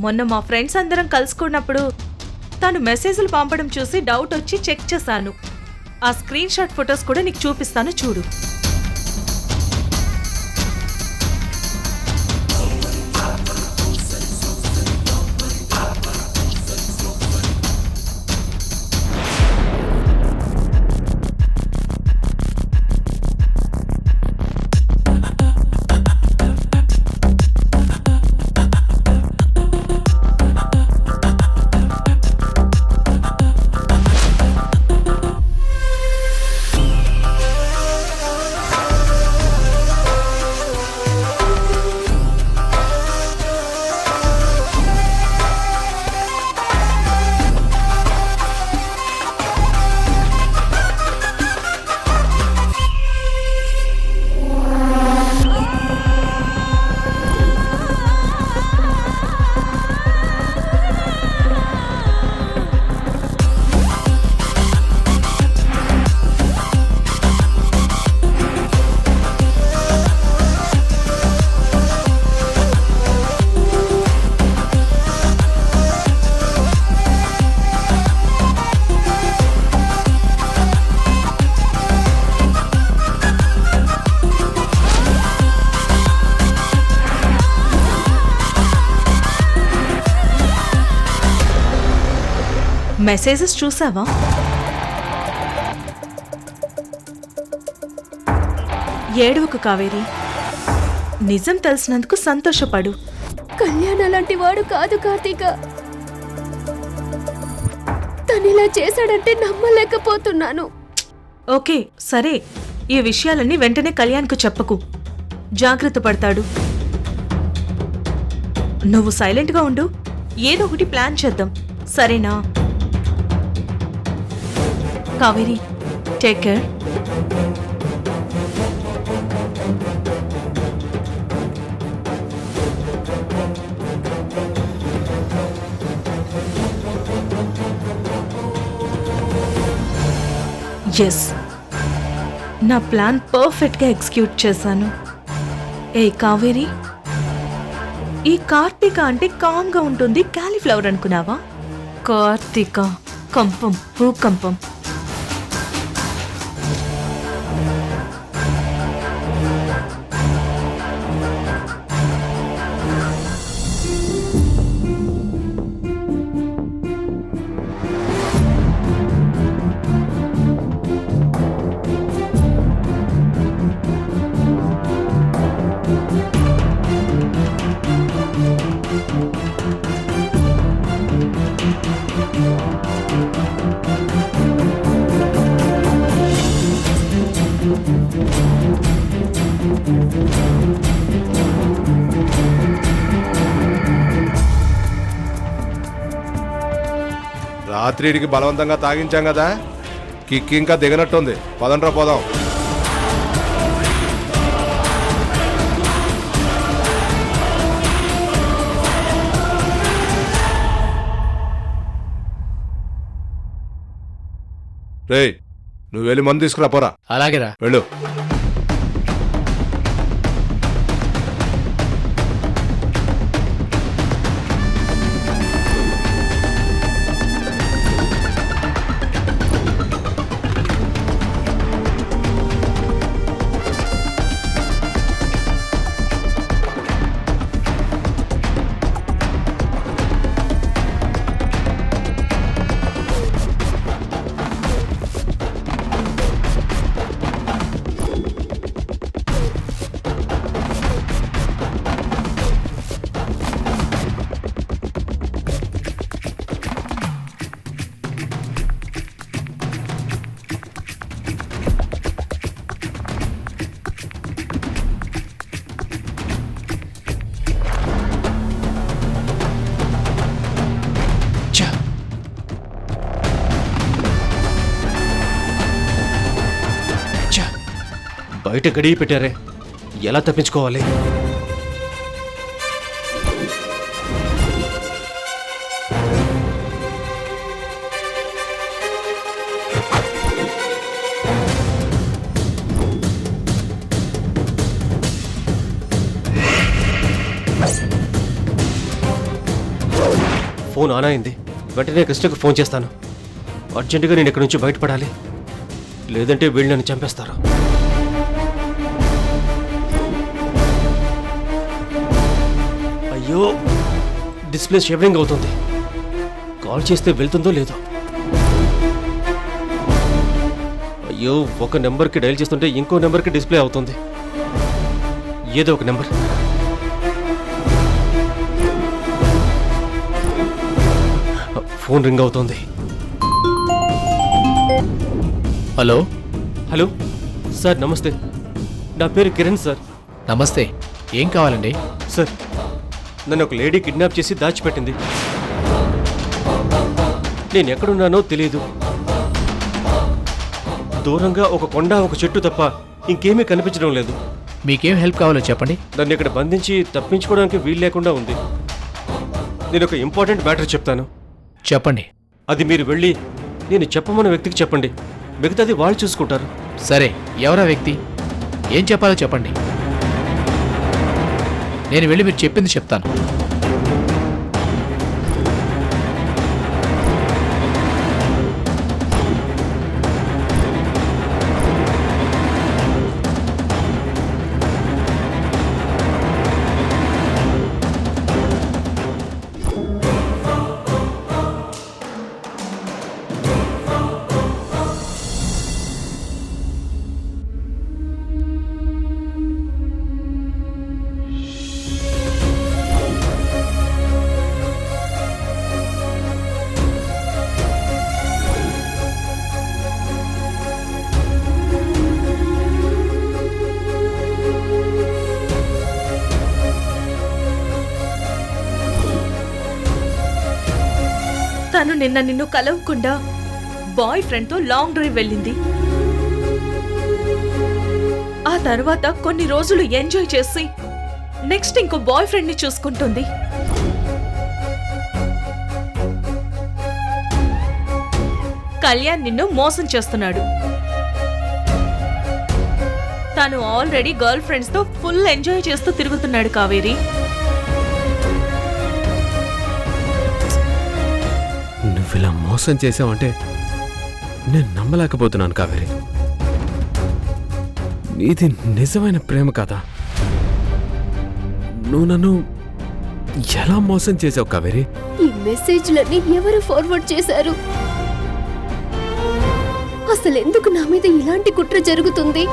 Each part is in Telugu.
మొన్న మా ఫ్రెండ్స్ అందరం కలుసుకున్నప్పుడు తను మెసేజ్లు పంపడం చూసి డౌట్ వచ్చి చెక్ చేశాను. ఆ స్క్రీన్ షాట్ ఫొటోస్ కూడా నీకు చూపిస్తాను చూడు. మెసేజెస్ చూసావా? ఏడవకు కావేరి, నిజం తెలిసినందుకు సంతోషపడు. కళ్యాణ్ అలాంటి వాడు కాదు కార్తీక. తనిలా చేశాడంటే నమ్మలేకపోతున్నాను. ఓకే సరే, ఈ విషయాలన్నీ వెంటనే కళ్యాణ్కు చెప్పకు, జాగ్రత్త పడతాడు. నువ్వు సైలెంట్గా ఉండు, ఏదో ఒకటి ప్లాన్ చేద్దాం, సరేనా? Kaveri, take care. ఎస్, నా ప్లాన్ పర్ఫెక్ట్గా ఎగ్జిక్యూట్ చేశాను. ఏ కావేరి, ఈ కార్తీక అంటే కామ్గా ఉంటుంది, కాలీఫ్లవర్ అనుకున్నావా? కార్తీక కంపం, భూకంపం. రాత్రికి బలవంతంగా తాగించాం కదా, కిక్ ఇంకా దిగనట్టుంది. పదండ్రా పోదాం. రేయ్, నువ్వు వెళ్ళి మందు తీసుకురా, పోరా. అలాగేరా. వెళ్ళు. బయట గడియ పెట్టారే, ఎలా తప్పించుకోవాలి? ఫోన్ ఆన్ అయింది. వెంటనే కృష్ణకు ఫోన్ చేస్తాను. అర్జెంటుగా నేను ఇక్కడి నుంచి బయటపడాలి, లేదంటే వీళ్ళు నన్ను చంపేస్తారు. అయ్యో, డిస్ప్లే షేవరింగ్ అవుతుంది. కాల్ చేస్తే వెళ్తుందో లేదో. అయ్యో, ఒక నెంబర్కి డైల్ చేస్తుంటే ఇంకో నెంబర్కి డిస్ప్లే అవుతుంది. ఏదో ఒక నెంబర్. ఫోన్ రింగ్ అవుతోంది. హలో హలో సార్, నమస్తే. నా పేరు కిరణ్ సార్. నమస్తే. ఏం కావాలండి? సార్, నన్ను ఒక లేడీ కిడ్నాప్ చేసి దాచిపెట్టింది. నేను ఎక్కడున్నానో తెలియదు. దూరంగా ఒక కొండ, ఒక చెట్టు తప్ప ఇంకేమీ కనిపించడం లేదు. మీకేం హెల్ప్ కావాలో చెప్పండి. నన్ను ఇక్కడ బంధించి తప్పించుకోవడానికి వీలు లేకుండా ఉంది. నేను ఒక ఇంపార్టెంట్ మ్యాటర్ చెప్తాను. చెప్పండి. అది మీరు వెళ్ళి నేను చెప్పమన్న వ్యక్తికి చెప్పండి. మిగతాది వాళ్ళు చూసుకుంటారు. సరే, ఎవరా వ్యక్తి? ఏం చెప్పాలో చెప్పండి. నేను వెళ్ళి మీరు చెప్పింది చెప్తాను. తను నిన్ను కలవకుండా బాయ్ ఫ్రెండ్తో లాంగ్ డ్రైవ్ వెళ్ళింది. ఆ తర్వాత కొన్ని రోజులు ఎంజాయ్ చేసి నెక్స్ట్ ఇంకో బాయ్ ఫ్రెండ్ ని చూసుకుంటుంది. కళ్యాణ్ నిన్ను మోసం చేస్తున్నాడు. తను ఆల్రెడీ గర్ల్ ఫ్రెండ్స్ తో ఫుల్ ఎంజాయ్ చేస్తూ తిరుగుతున్నాడు కావేరి. నువ్వు ఇలా మోసం చేసావంటే నేను నమ్మలేకపోతున్నాను కావేరి. నీది నిజమైన ప్రేమ కదా. నువ్వు నన్ను ఎలా మోసం చేసావు కావేరి? ఈ మెసేజ్లన్నీ ఎవరు ఫార్వర్డ్ చేశారు? అసలు ఎందుకు నా మీద ఇలాంటి కుట్ర జరుగుతుంది?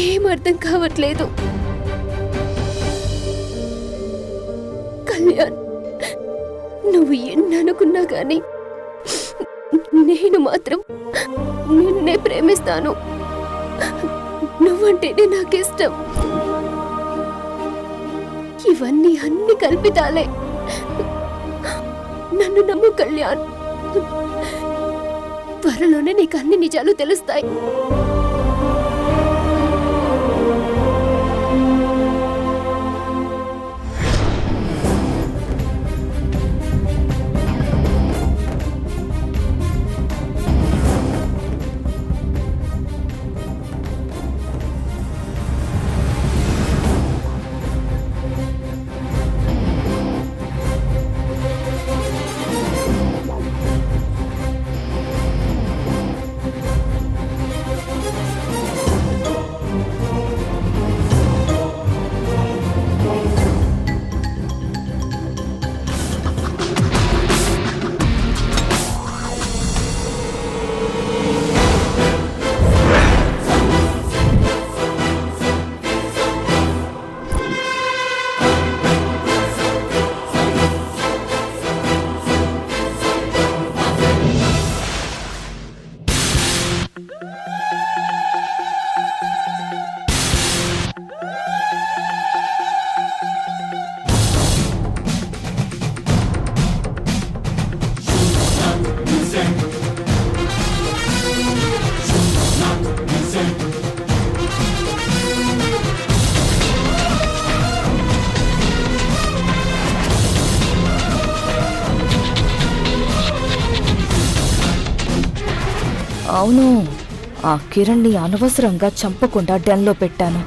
ఏం అర్థం కావట్లేదు. కళ్యాణ్, నువ్వు ఎన్ననుకున్నా గాని నేను మాత్రం నిన్నే ప్రేమిస్తాను. నువ్వంటేనే నాకిష్టం. ఇవన్నీ అన్ని కల్పితాలే. నన్ను నమ్ము కళ్యాణ్. త్వరలోనే నీకు అన్ని నిజాలు తెలుస్తాయి. అవును, ఆ కిరణ్ని అనవసరంగా చంపకుండా డెన్లో పెట్టాను.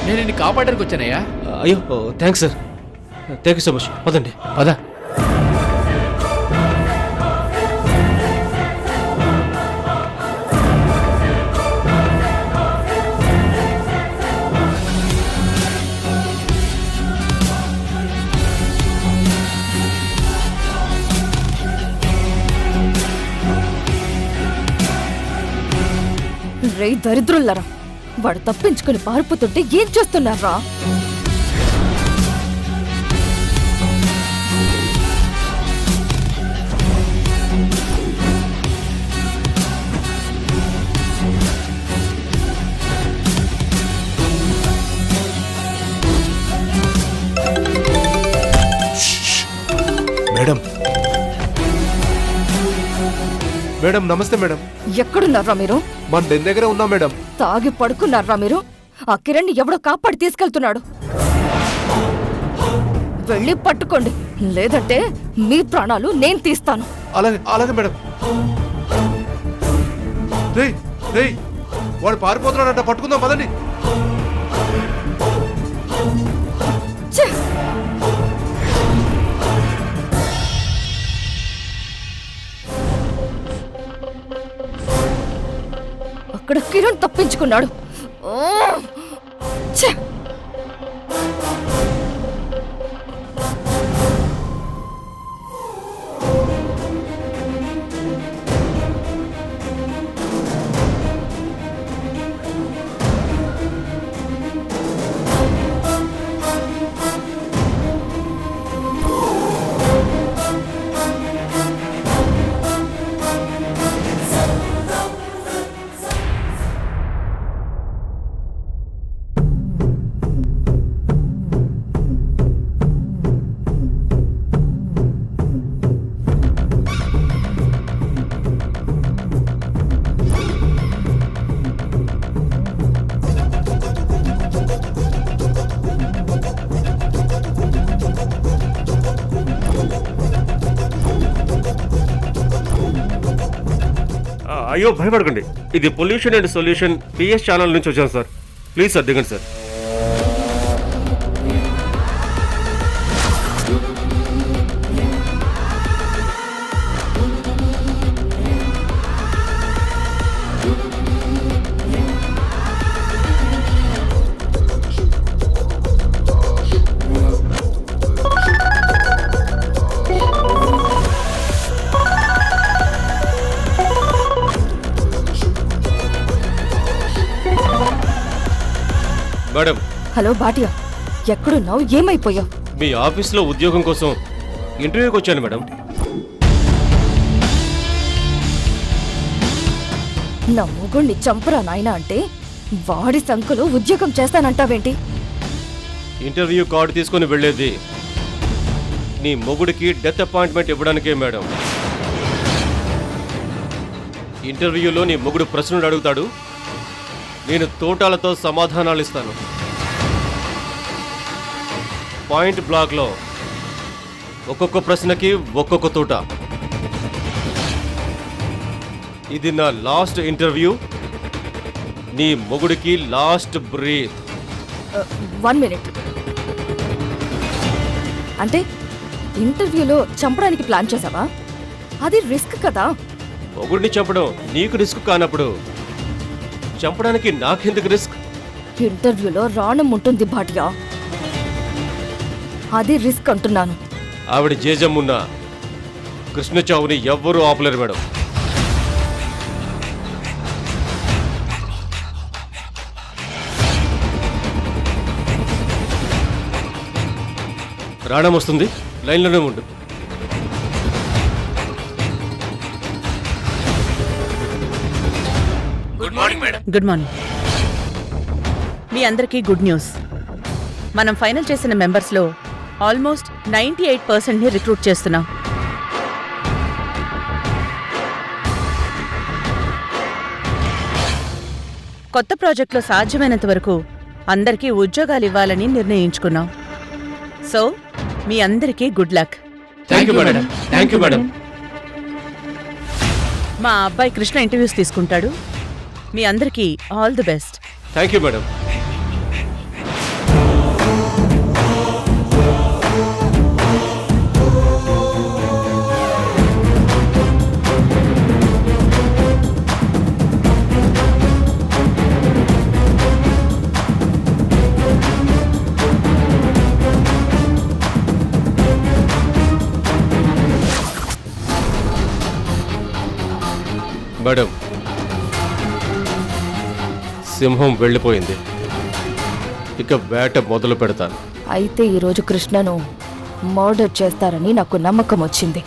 నేను నిన్ను కాపాడడానికి వచ్చానయ్యా. అయ్యో thanks sir, thank you so much. పదండి. పద. రే దరిద్రులరా, వాడు తప్పించుకుని పారిపోతుంటే ఏం చేస్తున్నారా? మేడం మేడం నమస్తే మేడం. ఎక్కడున్నారా మీరు? మన డెన్ దగ్గరే ఉన్నాం మేడం. తాగి పడుకున్నారా మీరు? ఆ కిరణ్ ఎవడో కాపాడి తీసుకెళ్తున్నాడు. వెళ్ళి పట్టుకోండి, లేదంటే మీ ప్రాణాలు నేను తీస్తాను. అలాగే అలాగే మేడం. రేయ్ రేయ్, వాడు పారిపోతున్నాడంట, పట్టుకుందాం పదండి. ఛే! అక్కడ కిరణ్ తప్పించుకున్నాడు. ఓ! ఛే! అయ్యో భయపడకండి, ఇది pollution and solution PS channel నుంచి వచ్చాను సార్. ప్లీజ్ సార్ దిగండి సార్. మేడం. హలో భాటియా, ఎక్కడున్నావు? ఏమైపోయావు? మీ ఆఫీస్లో ఉద్యోగం కోసం ఇంటర్వ్యూకి వచ్చాను మేడం. నా మొగుణ్ణి చంపరా నాయనా అంటే వాడి సంఖలో ఉద్యోగం చేస్తానంటావేంటి? ఇంటర్వ్యూ కార్డు తీసుకొని వెళ్ళేది నీ మొగుడికి డెత్ అపాయింట్మెంట్ ఇవ్వడానికే మేడం. ఇంటర్వ్యూలో నీ మొగుడు ప్రశ్నలు అడుగుతాడు, నేను తోటాలతో సమాధానాలు ఇస్తాను. పాయింట్ బ్లాక్లో ఒక్కొక్క ప్రశ్నకి ఒక్కొక్క తోట. ఇది నా లాస్ట్ ఇంటర్వ్యూ, నీ మొగుడికి లాస్ట్ బ్రీత్. 1 మినిట్. అంటే ఇంటర్వ్యూలో చంపడానికి ప్లాన్ చేసావా? అది రిస్క్ కదా. మొగుడిని చంపడం నీకు రిస్క్ కానప్పుడు చంపడానికి నాకెందుకు రిస్క్? ఇంటర్వ్యూలో రాణం ఉంటుంది భాటియా, అది రిస్క్ అంటున్నాను. ఆవిడ జేజమ్మున్న కృష్ణ చావుని ఎవ్వరూ ఆపలేరు మేడం. రాణం వస్తుంది, లైన్లోనే ఉండు. Good morning. మీ అందరికీ గుడ్ న్యూస్. మనం ఫైనల్ చేసిన మెంబర్స్లో ఆల్మోస్ట్ 98%ని రిక్రూట్ చేస్తున్నాం. కొత్త ప్రాజెక్టులో సాధ్యమైనంత వరకు అందరికీ ఉద్యోగాలు ఇవ్వాలని నిర్ణయించుకున్నాం. సో మీ అందరికీ good luck. Thank you madam. Thank you madam. మా అబ్బాయి కృష్ణ ఇంటర్వ్యూస్ తీసుకుంటాడు. మీ అందరికీ all the best. Thank you madam. Madam, సింహం వెళ్ళిపోయింది. ఇక వేట మొదలు పెడతాను. అయితే ఈరోజు కృష్ణను మర్డర్ చేస్తారని నాకు నమ్మకం వచ్చింది.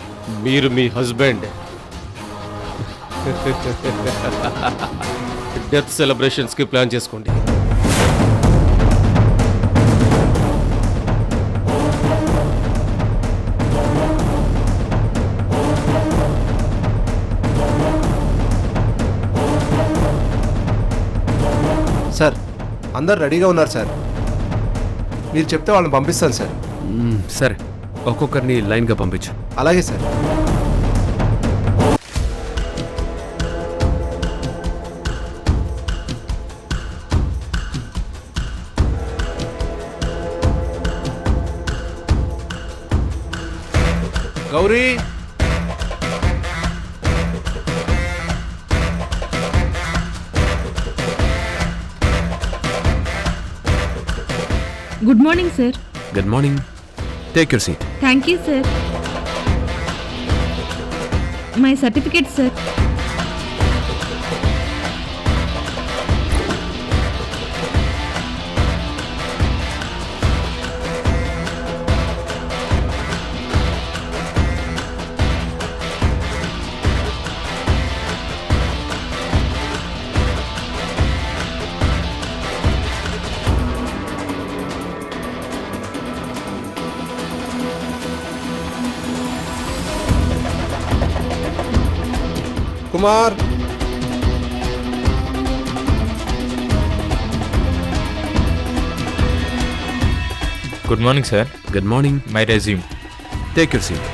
మీరు మీ హస్బెండ్ డెత్ సెలబ్రేషన్స్కి ప్లాన్ చేసుకోండి. సార్ అందరు రెడీగా ఉన్నారు సార్. మీరు చెప్తే వాళ్ళని పంపిస్తాను సార్. సరే, ఒక్కొక్కరిని లైన్గా పంపించు. అలాగే sir. Gauri, good morning sir. Good morning. Take your seat. Thank you sir. My certificate sir. Kumar, good morning sir. Good morning. My resume. Take your seat.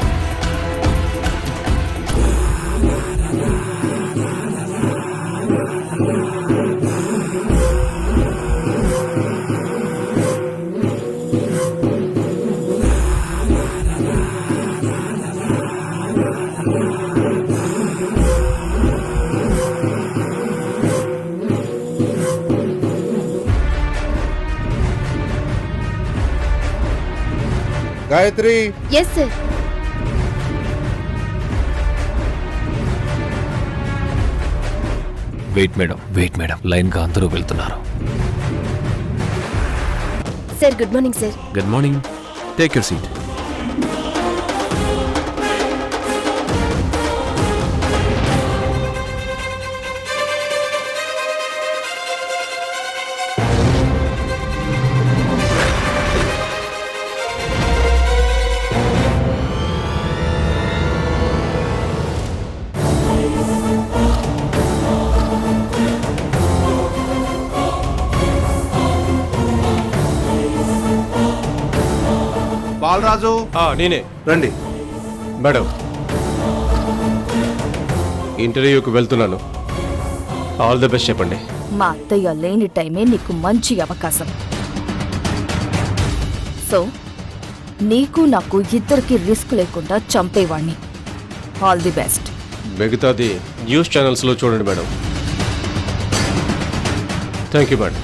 Gayathri. Yes sir. Wait madam, లైన్గా అందరూ వెళ్తున్నారు. Sir good morning sir. Good morning. Take your seat. Balaraju, నేనే. రండి. మేడం, ఇంటర్వ్యూకి వెళ్తున్నాను. ఆల్ ది బెస్ట్ చెప్పండి. మా అత్తయ్య లేని టైమే నీకు మంచి అవకాశం. సో నీకు నాకు ఇద్దరికి రిస్క్ లేకుండా చంపేవాణ్ణి. All the best. మిగతాది న్యూస్ ఛానల్స్లో చూడండి madam. Thank you madam.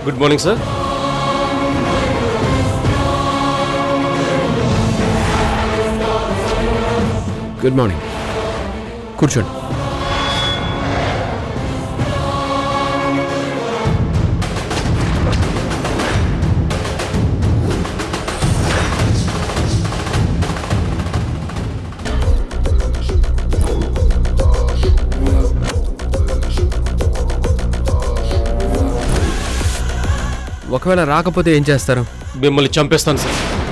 Good morning sir. Good morning. కూర్చోండి. ఒకవేళ రాకపోతే ఏం చేస్తారు? మిమ్మల్ని చంపేస్తాను సార్.